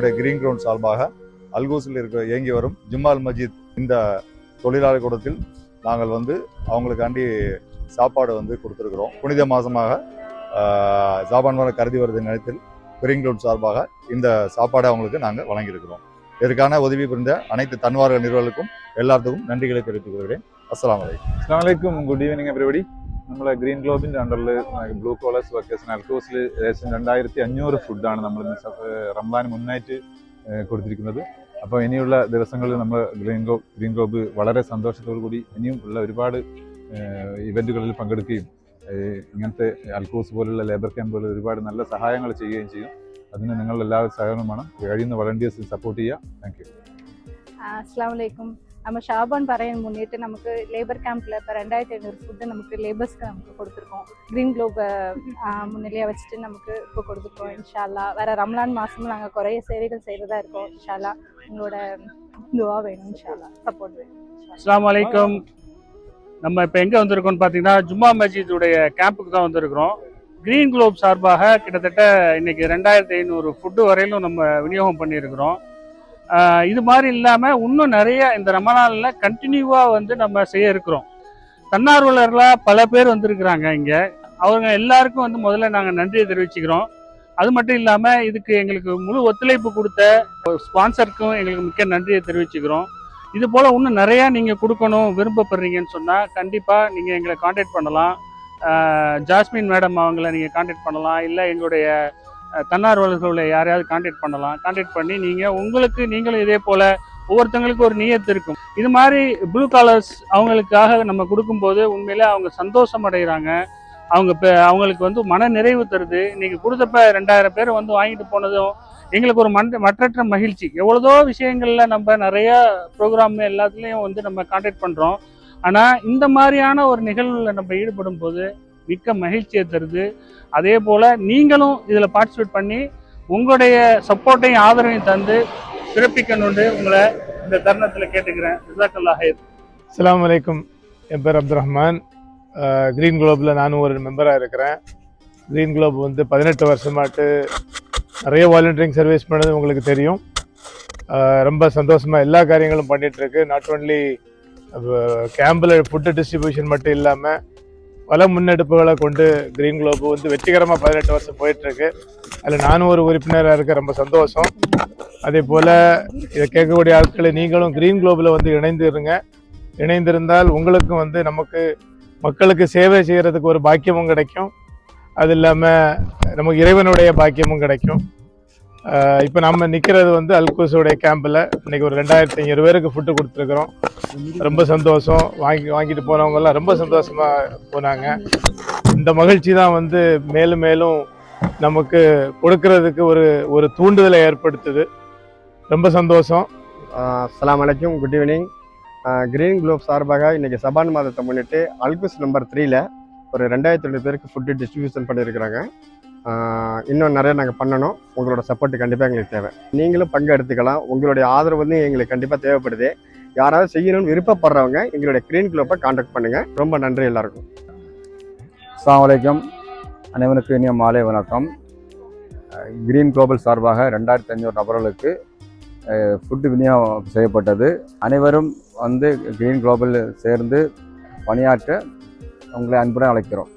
நம்மளுடைய green ground சார்பாக அல்கூஸில் இயங்கி வரும் ஜும்மால் மஜித் இந்த தொழிலாளர் கூடத்தில் நாங்கள் அவங்களுக்காண்டி சாப்பாடு கொடுத்துருக்குறோம். புனித மாதமாக ஜாபான் வாரம் கருதி வருது நேரத்தில் கிரீன் கிரவுண்ட் சார்பாக இந்த சாப்பாடை அவங்களுக்கு நாங்கள் வழங்கியிருக்கிறோம். இதற்கான உதவி புரிந்த அனைத்து தன்வார்க நிறுவனங்களுக்கும் எல்லாத்துக்கும் நன்றிகளை தெரிவித்துக் கொள்கிறேன். அஸ்ஸலாமு அலைக்கும். അസ്സലാമു അലൈക്കും. Good evening everybody. നമ്മളെ ഗ്രീൻ ഗ്ലോബിൻ്റെ അണ്ടറിൽ ബ്ലൂ കോളേഴ്സ് വർക്കേഴ്സിന് അൽക്കോസിൽ ഏകദേശം 2500 ഫുഡാണ് നമ്മൾ റംസാന് മുന്നായിട്ട് കൊടുത്തിരിക്കുന്നത്. അപ്പോൾ ഇനിയുള്ള ദിവസങ്ങളിൽ നമ്മൾ ഗ്രീൻ ഗ്ലോബ് വളരെ സന്തോഷത്തോടു കൂടി ഇനിയും ഉള്ള ഒരുപാട് ഇവൻറ്റുകളിൽ പങ്കെടുക്കുകയും ഇങ്ങനത്തെ അൽക്കോസ് പോലുള്ള ലേബർ ക്യാമ്പ് പോലുള്ള ഒരുപാട് നല്ല സഹായങ്ങൾ ചെയ്യുകയും ചെയ്യും. അതിന് നിങ്ങൾ എല്ലാവരും സഹകരണമാണ്. കഴിയുന്ന വളണ്ടിയേഴ്സ് സപ്പോർട്ട് ചെയ്യുക. Thank you. அஸ்ஸலாமு அலைக்கும். நம்ம ஷாபான் பறையன் முன்னிட்டு நமக்கு லேபர் கேம்பில் இப்போ 2500 ஃபுட்டு நமக்கு லேபர்ஸ்க்கு நமக்கு கொடுத்துருக்கோம். க்ரீன் குளோபை முன்னிலையாக வச்சுட்டு நமக்கு இப்போ கொடுத்துருக்கோம். இன்ஷா அல்லாஹ் வேறு ரம்லான் மாதமும் நாங்கள் குறைய சேவைகள் செய்கிறதா இருக்கோம். இன்ஷா அல்லாஹ் உங்களோட துவா வேணும். இன்ஷா அல்லாஹ் சப்போர்ட் வேணும். அஸ்ஸலாமு அலைக்கும். நம்ம இப்போ எங்கே வந்திருக்கோம்னு பார்த்தீங்கன்னா ஜும்மா மஜிதுடைய கேம்புக்கு தான் வந்திருக்கிறோம். கிரீன் குளோப் சார்பாக கிட்டத்தட்ட இன்னைக்கு 2500 ஃபுட்டு வரையிலும் நம்ம விநியோகம் பண்ணியிருக்கிறோம். இது மாதிரி இல்லாமல் இன்னும் நிறைய இந்த ரமலானில் கண்டினியூவாக நம்ம செய்ய இருக்கிறோம். தன்னார்வலர்களாக பல பேர் வந்திருக்கிறாங்க இங்கே. அவங்க எல்லாருக்கும் முதல்ல நாங்கள் நன்றியை தெரிவிச்சுக்கிறோம். அது மட்டும் இல்லாமல் இதுக்கு எங்களுக்கு முழு ஒத்துழைப்பு கொடுத்த ஸ்பான்சருக்கும் எங்களுக்கு மிக்க நன்றியை தெரிவிச்சுக்கிறோம். இது போல் இன்னும் நிறையா நீங்கள் கொடுக்கணும் விருப்பப்படுறீங்கன்னு சொன்னால் கண்டிப்பாக நீங்கள் எங்களை காண்டாக்ட் பண்ணலாம். ஜாஸ்மின் மேடம் அவங்கள நீங்கள் காண்டாக்ட் பண்ணலாம், இல்லை எங்களுடைய தன்னார்வலர்களை யாரையாவது காண்டாக்ட் பண்ணலாம். காண்டாக்ட் பண்ணி நீங்களும் இதே போல் ஒவ்வொருத்தங்களுக்கும் ஒரு நியத்து இருக்கும். இது மாதிரி ப்ளூ காலர்ஸ் அவங்களுக்காக நம்ம கொடுக்கும்போது உண்மையிலே அவங்க சந்தோஷம் அடைகிறாங்க. அவங்களுக்கு மன நிறைவு தருது. இன்னைக்கு கொடுத்தப்ப 2000 பேர் வாங்கிட்டு போனதும் எங்களுக்கு ஒரு மற்றற்ற மகிழ்ச்சி. எவ்வளோதோ விஷயங்களில் நம்ம நிறைய ப்ரோக்ராம் எல்லாத்துலேயும் நம்ம காண்டாக்ட் பண்ணுறோம். ஆனால் இந்த மாதிரியான ஒரு நிகழ்வில் நம்ம ஈடுபடும் போது மிக்க மகிழ்ச்சியை தருது. அதே போல் நீங்களும் இதில் பார்ட்டிசிபேட் பண்ணி உங்களுடைய சப்போர்ட்டையும் ஆதரவையும் தந்து சிறப்பிக்கணும்னு உங்களை இந்த தருணத்தில் கேட்டுக்கிறேன். ஜஸாக்கல்லாஹ் ஹைர். அஸ்ஸலாமு அலைக்கும். என் பேர் அப்துல் ரஹ்மான். க்ரீன் குளோபில் நானும் ஒரு மெம்பராக இருக்கிறேன். க்ரீன் குளோப் 18 வருஷமாட்டு நிறைய வாலண்டியரிங் சர்வீஸ் பண்ணது உங்களுக்கு தெரியும். ரொம்ப சந்தோஷமாக எல்லா காரியங்களும் பண்ணிகிட்ருக்கு. நாட் ஓன்லி கேம்பில் ஃபுட்டு டிஸ்ட்ரிபியூஷன் மட்டும் இல்லாமல் பல முன்னெடுப்புகளை கொண்டு க்ரீன் குளோப் வெற்றிகரமாக 18 வருஷம் போயிட்டுருக்கு. அதில் நானும் ஒரு உறுப்பினராக இருக்க ரொம்ப சந்தோஷம். அதே போல் இதை கேட்கக்கூடிய ஆட்களை நீங்களும் க்ரீன் குளோபில் இணைந்திருந்தால் உங்களுக்கும் நமக்கு மக்களுக்கு சேவை செய்கிறதுக்கு ஒரு பாக்கியமும் கிடைக்கும். அது இல்லாமல் நமக்கு இறைவனுடைய பாக்கியமும் கிடைக்கும். இப்போ நம்ம நிற்கிறது அல்கூஸோடைய கேம்பில் இன்றைக்கி ஒரு 2500 பேருக்கு ஃபுட்டு கொடுத்துருக்குறோம். ரொம்ப சந்தோஷம். வாங்கிட்டு போனவங்கெல்லாம் ரொம்ப சந்தோஷமாக போனாங்க. இந்த மகிழ்ச்சி தான் மேலும் மேலும் நமக்கு கொடுக்கறதுக்கு ஒரு தூண்டுதலை ஏற்படுத்துது. ரொம்ப சந்தோஷம். அஸ்ஸலாமு அலைக்கும். Good evening. கிரீன் குளோப் சார்பாக இன்றைக்கி சபான் மாதத்தை முன்னிட்டு அல்கூஸ் நம்பர் 3ல் ஒரு 2500 பேருக்கு ஃபுட்டு டிஸ்ட்ரிபியூஷன் பண்ணியிருக்கிறாங்க. இன்னும் நிறைய நாங்கள் பண்ணணும். உங்களோட சப்போர்ட் கண்டிப்பாக எங்களுக்கு தேவை. நீங்களும் பங்கு எடுத்துக்கலாம். உங்களுடைய ஆதரவு எங்களுக்கு கண்டிப்பாக தேவைப்படுது. யாராவது செய்யணும்னு விருப்பப்படுறவங்க எங்களுடைய கிரீன் குளோப்பை காண்டாக்ட் பண்ணுங்கள். ரொம்ப நன்றி எல்லாருக்கும். அஸ்ஸலாமு அலைக்கும். அனைவருக்கும் இனிய மாலை வணக்கம். கிரீன் குளோபல் சார்பாக 2500 நபர்களுக்கு ஃபுட்டு விநியோகம் செய்யப்பட்டது. அனைவரும் கிரீன் குளோபல் சேர்ந்து பணியாற்ற உங்களை அன்புடன் அழைக்கிறோம்.